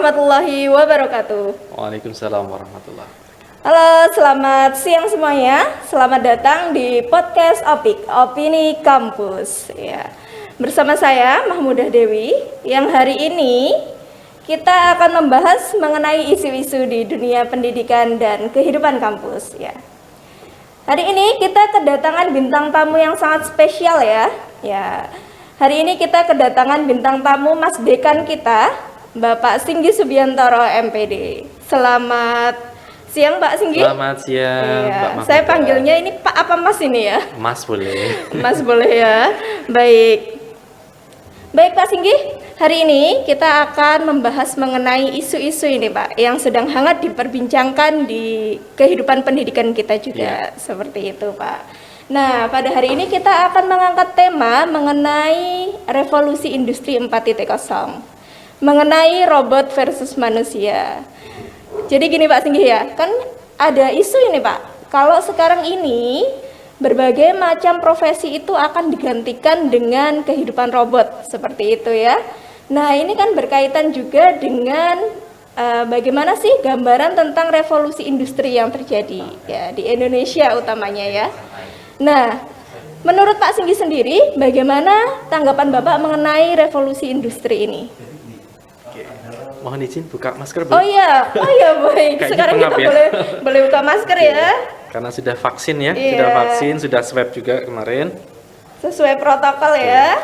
warahmatullahi wabarakatuh. Waalaikumsalam warahmatullahi wabarakatuh. Halo, selamat siang semuanya. Selamat datang di podcast Opini Kampus. Ya, bersama saya Mahmudah Dewi. Yang hari ini kita akan membahas mengenai isu-isu di dunia pendidikan dan kehidupan kampus. Ya, hari ini kita kedatangan bintang tamu yang sangat spesial ya. Ya, hari ini kita kedatangan bintang tamu Mas Dekan kita. Bapak Singgi Subiantoro MPD. Selamat siang Pak Singgi. Selamat siang ya, Mbak Mahmudah. saya panggilnya ini Pak apa Mas ini ya? Mas boleh. Mas boleh ya. Baik. Baik Pak Singgi, hari ini kita akan membahas mengenai isu-isu ini Pak yang sedang hangat diperbincangkan di kehidupan pendidikan kita juga. Seperti itu Pak. Nah, pada hari ini kita akan mengangkat tema mengenai revolusi industri 4.0. Mengenai robot versus manusia. Jadi gini Pak Singgi ya, kan ada isu ini Pak, kalau sekarang ini berbagai macam profesi itu akan digantikan dengan kehidupan robot, seperti itu ya. Nah ini kan berkaitan juga dengan bagaimana sih gambaran tentang revolusi industri yang terjadi ya di Indonesia utamanya ya. Nah menurut Pak Singgi sendiri, bagaimana tanggapan Bapak mengenai revolusi industri ini? Mohon izin buka masker Bu. Oh iya baik. Sekarang kita boleh buka masker ya. Karena sudah vaksin ya, sudah vaksin, sudah swab juga kemarin. Sesuai protokol ya.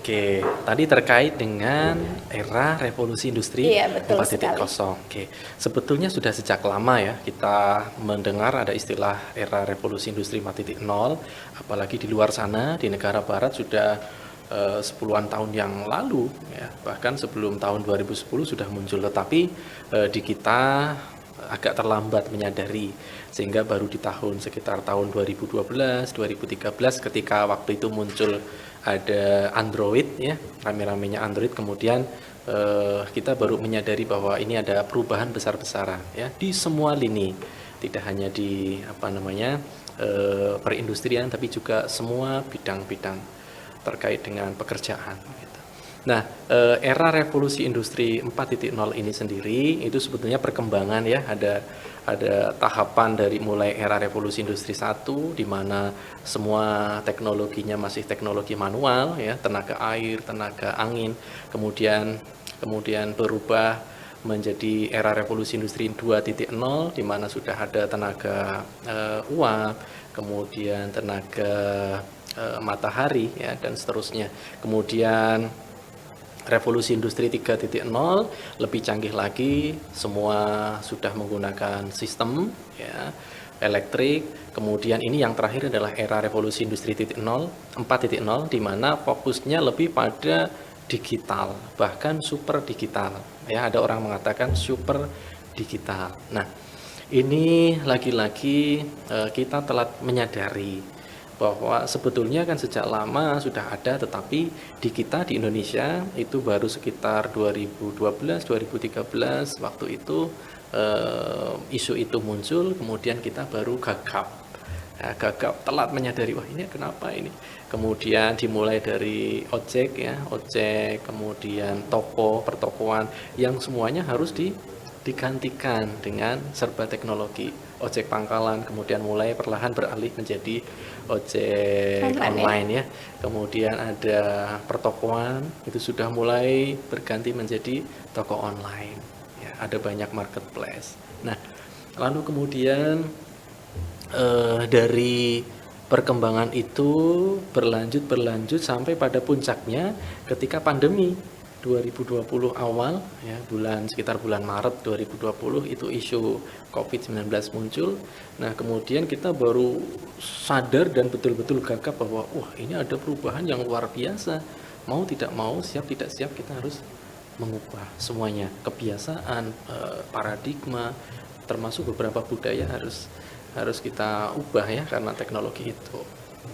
Oke, tadi terkait dengan era revolusi industri 4.0. Oke, sebetulnya sudah sejak lama ya kita mendengar ada istilah era revolusi industri 4.0, apalagi di luar sana di negara barat sudah 10-an tahun yang lalu ya, bahkan sebelum tahun 2010 sudah muncul, tetapi di kita agak terlambat menyadari sehingga baru di sekitar tahun 2012, 2013 ketika waktu itu muncul ada Android ya, rame-ramenya Android, kemudian kita baru menyadari bahwa ini ada perubahan besar-besaran ya di semua lini, tidak hanya di perindustrian tapi juga semua bidang-bidang terkait dengan pekerjaan gitu. Nah, era revolusi industri 4.0 ini sendiri itu sebetulnya perkembangan ya, ada tahapan dari mulai era revolusi industri 1 di mana semua teknologinya masih teknologi manual ya, tenaga air, tenaga angin, kemudian berubah menjadi era revolusi industri 2.0 di mana sudah ada tenaga uap, kemudian tenaga matahari ya dan seterusnya. Kemudian revolusi industri 3.0 lebih canggih lagi, semua sudah menggunakan sistem ya, elektrik. Kemudian ini yang terakhir adalah era revolusi industri 4.0 di mana fokusnya lebih pada digital, bahkan super digital ya, ada orang mengatakan super digital. Nah, ini lagi-lagi kita telah menyadari bahwa sebetulnya kan sejak lama sudah ada, tetapi di kita di Indonesia itu baru sekitar 2012-2013 waktu itu isu itu muncul, kemudian kita baru gagap telat menyadari, wah ini kenapa ini, kemudian dimulai dari ojek ya, kemudian toko, pertokoan yang semuanya harus digantikan dengan serba teknologi, ojek pangkalan, kemudian mulai perlahan beralih menjadi ojek online ya. Kemudian ada pertokoan, itu sudah mulai berganti menjadi toko online ya, ada banyak marketplace. Nah, lalu kemudian dari perkembangan itu berlanjut sampai pada puncaknya ketika pandemi 2020 awal ya, sekitar bulan Maret 2020 itu isu COVID-19 muncul. Nah, kemudian kita baru sadar dan betul-betul gagap bahwa wah, ini ada perubahan yang luar biasa. Mau tidak mau, siap tidak siap, kita harus mengubah semuanya. Kebiasaan, paradigma, termasuk beberapa budaya harus kita ubah ya karena teknologi itu.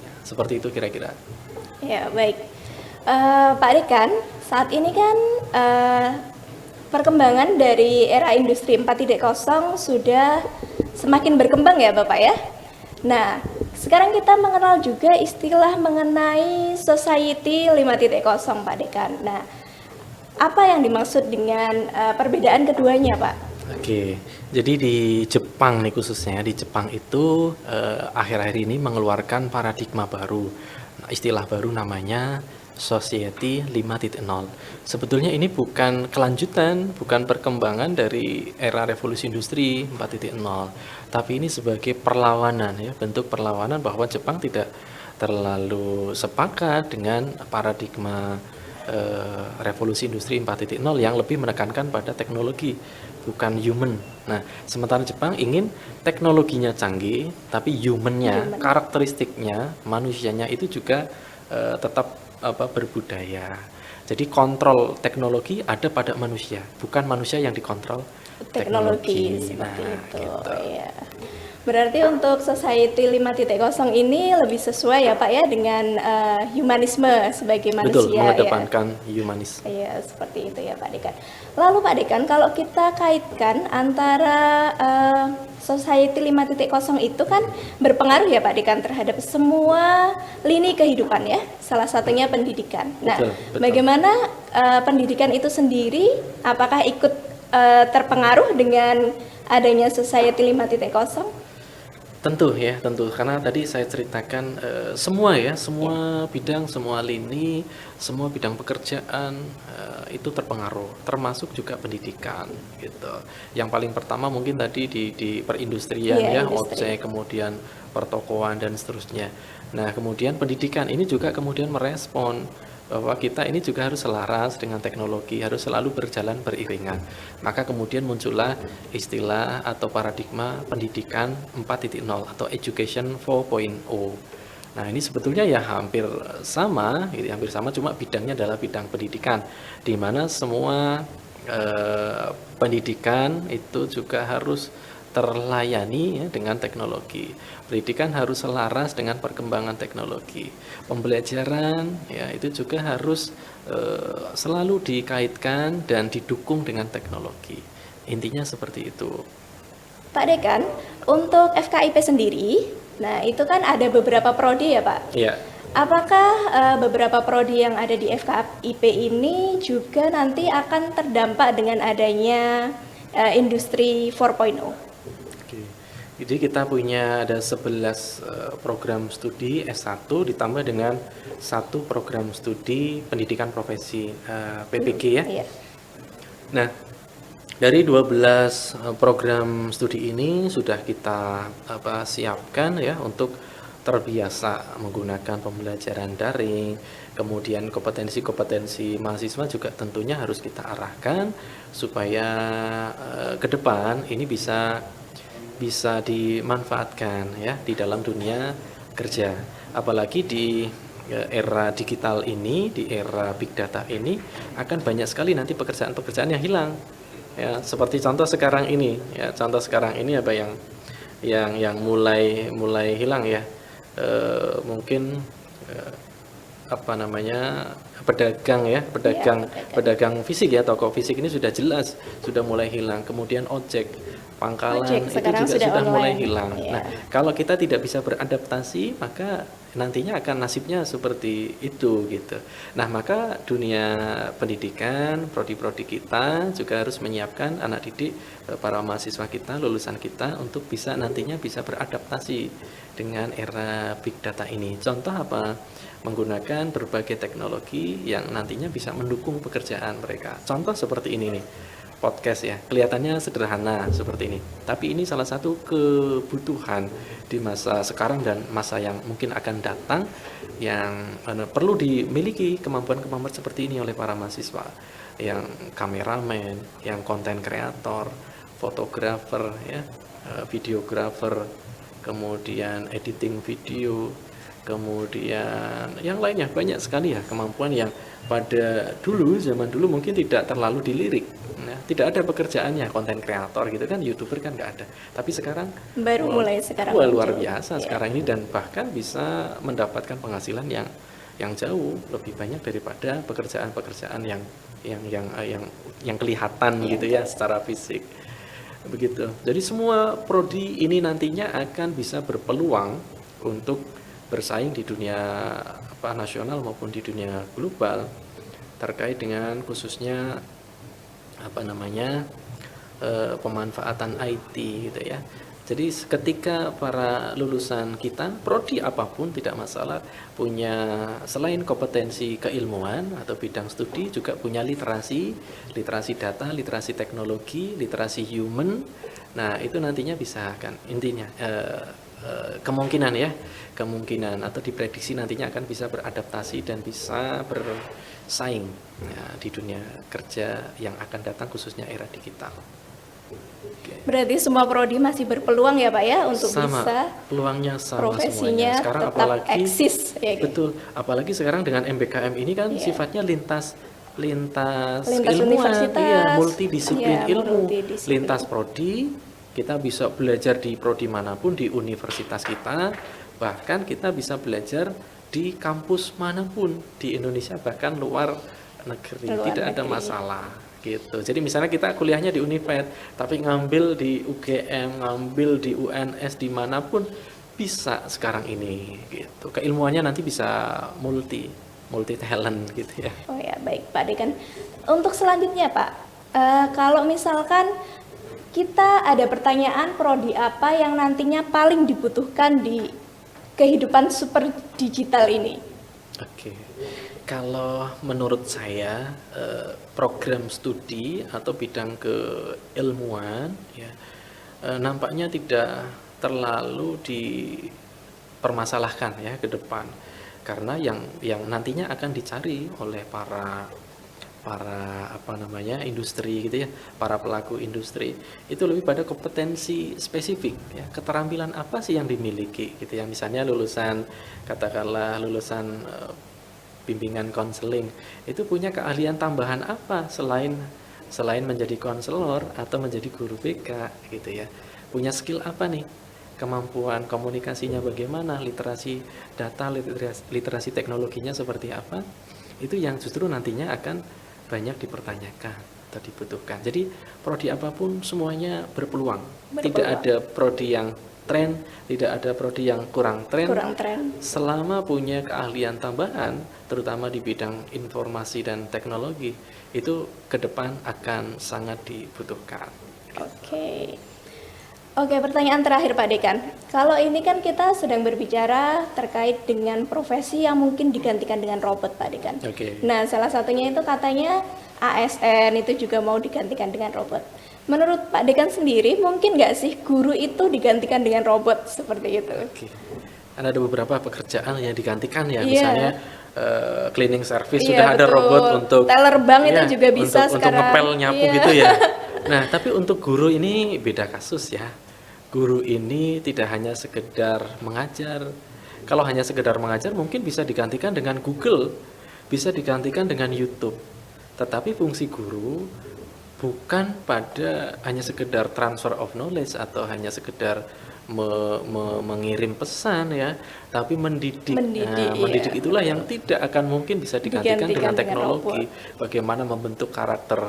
Ya, seperti itu kira-kira. Ya, baik. Pak Dekan, saat ini kan perkembangan dari era industri 4.0 sudah semakin berkembang ya Bapak ya. Nah, sekarang kita mengenal juga istilah mengenai Society 5.0 Pak Dekan. Nah, apa yang dimaksud dengan perbedaan keduanya, Pak? Oke, jadi di Jepang nih khususnya, di Jepang itu akhir-akhir ini mengeluarkan paradigma baru. Nah, istilah baru namanya Society 5.0. Sebetulnya ini bukan kelanjutan, bukan perkembangan dari era revolusi industri 4.0, tapi ini sebagai perlawanan ya, bentuk perlawanan bahwa Jepang tidak terlalu sepakat dengan paradigma revolusi industri 4.0 yang lebih menekankan pada teknologi, bukan human. Nah, sementara Jepang ingin teknologinya canggih, tapi humannya, karakteristiknya, manusianya itu juga tetap berbudaya. Jadi kontrol teknologi ada pada manusia, bukan manusia yang dikontrol Teknologi seperti Nah, itu. gitu. Ya. Berarti untuk Society 5.0 ini lebih sesuai ya Pak ya dengan humanisme sebagai Betul, manusia ya. mengedepankan humanis. Iya, seperti itu ya Pak Dekan. Lalu Pak Dekan, kalau kita kaitkan antara Society 5.0 itu kan berpengaruh ya Pak Dekan terhadap semua lini kehidupan ya, salah satunya pendidikan. Nah, Betul, betul. bagaimana pendidikan itu sendiri, apakah ikut terpengaruh dengan adanya Society 5.0? Tentu ya, tentu. Karena tadi saya ceritakan semua ya, semua bidang, semua lini, semua bidang pekerjaan itu terpengaruh, termasuk juga pendidikan gitu. Yang paling pertama mungkin tadi di perindustrian Iya, ya, industri. objek, kemudian pertokoan dan seterusnya. Nah, kemudian pendidikan ini juga kemudian merespon bahwa kita ini juga harus selaras dengan teknologi, harus selalu berjalan beriringan. Maka kemudian muncullah istilah atau paradigma pendidikan 4.0 atau education 4.0. Nah, ini sebetulnya ya hampir sama, hampir sama, cuma bidangnya adalah bidang pendidikan, di mana semua pendidikan itu juga harus terlayani ya, dengan teknologi. Pendidikan harus selaras dengan perkembangan teknologi. Pembelajaran ya itu juga harus selalu dikaitkan dan didukung dengan teknologi. Intinya seperti itu. Pak Dekan, untuk FKIP sendiri, nah itu kan ada beberapa prodi ya Pak. Ya. Apakah beberapa prodi yang ada di FKIP ini juga nanti akan terdampak dengan adanya industri 4.0? Oke. Jadi kita punya ada 11 program studi S1 ditambah dengan satu program studi pendidikan profesi PPG ya. Iya. Nah, dari 12 program studi ini sudah kita siapkan ya untuk terbiasa menggunakan pembelajaran daring, kemudian kompetensi-kompetensi mahasiswa juga tentunya harus kita arahkan supaya ke depan ini bisa dimanfaatkan ya di dalam dunia kerja. Apalagi di era digital ini, di era big data ini akan banyak sekali nanti pekerjaan-pekerjaan yang hilang. Ya, seperti contoh sekarang ini, ya contoh sekarang ini apa yang mulai hilang ya. Mungkin apa namanya pedagang ya, pedagang fisik ya, toko fisik ini sudah jelas sudah mulai hilang. Kemudian ojek, pangkalan itu juga sudah mulai hilang. Iya. Nah, kalau kita tidak bisa beradaptasi, maka nantinya akan nasibnya seperti itu gitu. Nah, maka dunia pendidikan, prodi-prodi kita juga harus menyiapkan anak didik, para mahasiswa kita, lulusan kita untuk bisa nantinya bisa beradaptasi dengan era big data ini. Contoh apa? Menggunakan berbagai teknologi yang nantinya bisa mendukung pekerjaan mereka. Contoh seperti ini nih. Podcast ya, kelihatannya sederhana seperti ini, tapi ini salah satu kebutuhan di masa sekarang dan masa yang mungkin akan datang yang perlu dimiliki kemampuan-kemampuan seperti ini oleh para mahasiswa, yang kameramen, yang konten kreator, fotografer ya, videografer, kemudian editing video, kemudian yang lainnya banyak sekali ya kemampuan yang pada zaman dulu mungkin tidak terlalu dilirik. Nah, tidak ada pekerjaannya konten kreator gitu kan, YouTuber kan nggak ada. Tapi sekarang Baru mulai sekarang luar muncul. biasa sekarang ini, dan bahkan bisa mendapatkan penghasilan yang jauh lebih banyak daripada pekerjaan-pekerjaan yang kelihatan gitu ya secara fisik. Begitu. Jadi semua prodi ini nantinya akan bisa berpeluang untuk bersaing di dunia nasional maupun di dunia global terkait dengan khususnya pemanfaatan IT gitu ya. Jadi ketika para lulusan kita prodi apapun tidak masalah, punya selain kompetensi keilmuan atau bidang studi juga punya literasi data, literasi teknologi, literasi human. Nah, itu nantinya bisa kan intinya kemungkinan atau diprediksi nantinya akan bisa beradaptasi dan bisa bersaing ya, di dunia kerja yang akan datang khususnya era digital. Berarti semua prodi masih berpeluang ya Pak ya untuk sama, bisa peluangnya sama profesinya semuanya. Sekarang tetap apalagi eksis ya, gitu. betul, apalagi sekarang dengan MBKM ini kan Iya. sifatnya lintas Lintas ilmuwan, universitas, multidisiplin iya, ilmu, multidisiplin. lintas prodi, kita bisa belajar di prodi manapun di universitas kita, bahkan kita bisa belajar di kampus manapun di Indonesia bahkan luar negeri, tidak ada masalah gitu. Jadi misalnya kita kuliahnya di Uniped tapi ngambil di UGM, ngambil di UNS dimanapun bisa sekarang ini gitu. Keilmuannya nanti bisa multi talent gitu ya. Oh ya, baik Pak Dekan. Untuk selanjutnya Pak, kalau misalkan kita ada pertanyaan prodi apa yang nantinya paling dibutuhkan di kehidupan super digital ini? Oke. Kalau menurut saya program studi atau bidang keilmuan ya nampaknya tidak terlalu dipermasalahkan ya ke depan, karena yang nantinya akan dicari oleh para industri gitu ya, para pelaku industri itu lebih pada kompetensi spesifik ya, keterampilan apa sih yang dimiliki gitu ya, misalnya katakanlah lulusan bimbingan konseling itu punya keahlian tambahan apa selain menjadi konselor atau menjadi guru BK gitu ya, punya skill apa nih, kemampuan komunikasinya bagaimana, literasi data, literasi teknologinya seperti apa, itu yang justru nantinya akan banyak dipertanyakan atau dibutuhkan. Jadi prodi apapun semuanya berpeluang. Tidak ada prodi yang tren, tidak ada prodi yang kurang tren. Selama punya keahlian tambahan, terutama di bidang informasi dan teknologi, itu ke depan akan sangat dibutuhkan. Oke, pertanyaan terakhir Pak Dekan. Kalau ini kan kita sedang berbicara terkait dengan profesi yang mungkin digantikan dengan robot Pak Dekan. Nah, salah satunya itu katanya ASN itu juga mau digantikan dengan robot. Menurut Pak Dekan sendiri, mungkin nggak sih guru itu digantikan dengan robot seperti itu? Ada beberapa pekerjaan yang digantikan ya, misalnya cleaning service sudah betul. ada robot untuk teller bank itu juga bisa sekarang. Untuk ngepel nyapu gitu ya. Nah, tapi untuk guru ini beda kasus ya. Guru ini tidak hanya sekedar mengajar. Kalau hanya sekedar mengajar mungkin bisa digantikan dengan Google, bisa digantikan dengan YouTube. Tetapi fungsi guru bukan pada hanya sekedar transfer of knowledge atau hanya sekedar mengirim pesan ya, tapi mendidik. Mendidik itulah yang tidak akan mungkin bisa digantikan dengan teknologi. Bagaimana membentuk karakter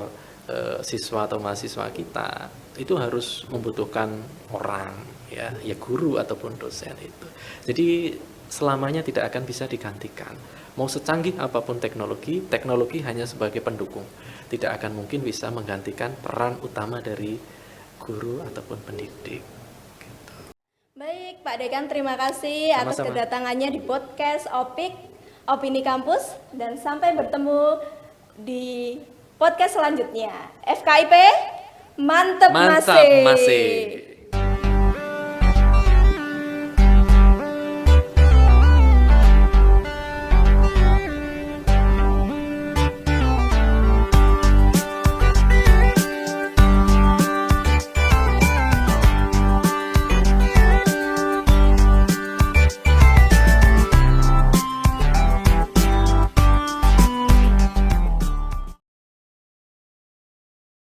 siswa atau mahasiswa kita itu harus membutuhkan orang ya guru ataupun dosen itu. Jadi selamanya tidak akan bisa digantikan. Mau secanggih apapun teknologi hanya sebagai pendukung, tidak akan mungkin bisa menggantikan peran utama dari guru ataupun pendidik. Gitu. Baik Pak Dekan, terima kasih atas kedatangannya di podcast Opini Kampus, dan sampai bertemu di podcast selanjutnya. FKIP, mantep masih.